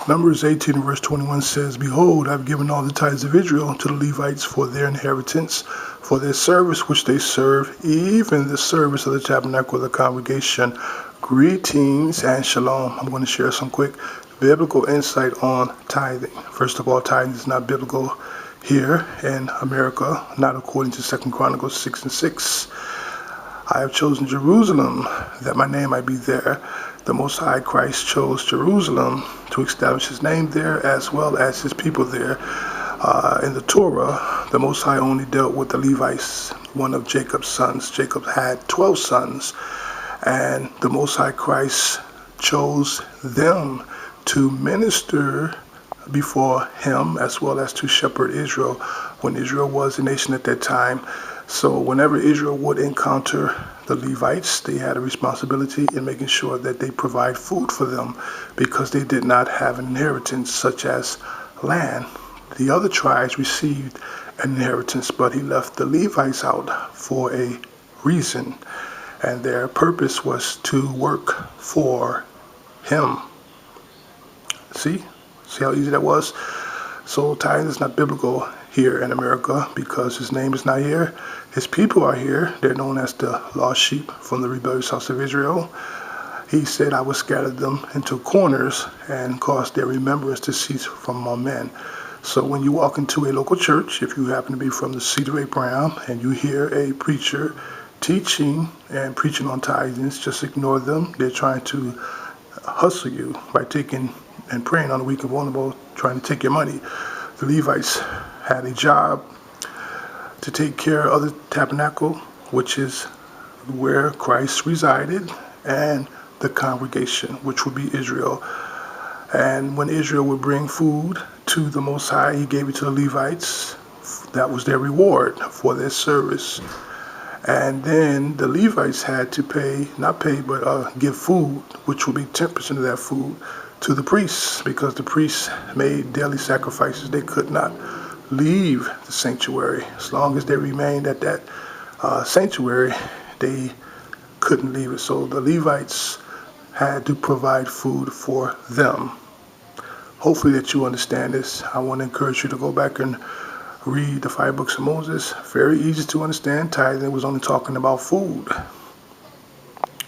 Numbers 18 and verse 21 says, Behold, I have given all the tithes of Israel to the Levites for their inheritance, for their service which they serve, even the service of the tabernacle of the congregation. Greetings and shalom. I'm going to share some quick biblical insight on tithing. First of all, tithing is not biblical here in America, not according to 2 Chronicles 6 and 6. I have chosen Jerusalem, that my name might be there. The Most High Christ chose Jerusalem to establish his name there as well as his people there. In the Torah, the Most High only dealt with the Levites, one of Jacob's sons. Jacob had 12 sons, and the Most High Christ chose them to minister before him as well as to shepherd Israel when Israel was a nation at that time. So whenever Israel would encounter the Levites, they had a responsibility in making sure that they provide food for them because they did not have an inheritance such as land. The other tribes received an inheritance, but he left the Levites out for a reason, and their purpose was to work for him. See how easy that was? So tithing is not biblical here in America because his name is not here. His people are here. They're known as the lost sheep from the rebellious house of Israel. He said, I will scatter them into corners and cause their remembrance to cease from among men. So when you walk into a local church, if you happen to be from the seed of Abraham and you hear a preacher teaching and preaching on tithings, just ignore them. They're trying to hustle you by taking and praying on the weak and vulnerable, trying to take your money. The Levites had a job to take care of the tabernacle, which is where Christ resided, and the congregation, which would be Israel. And when Israel would bring food to the Most High, he gave it to the Levites. That was their reward for their service. And then the Levites had to give food, which would be 10% of that food, to the priests, because the priests made daily sacrifices. They could not leave the sanctuary. As long as they remained at that sanctuary, they couldn't leave it. So the Levites had to provide food for them. Hopefully that you understand this. I want to encourage you to go back and read the 5 books of Moses. Very easy to understand. Tithing was only talking about food.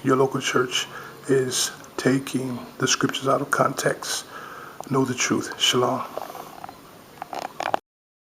Your local church is taking the scriptures out of context. Know the truth. Shalom.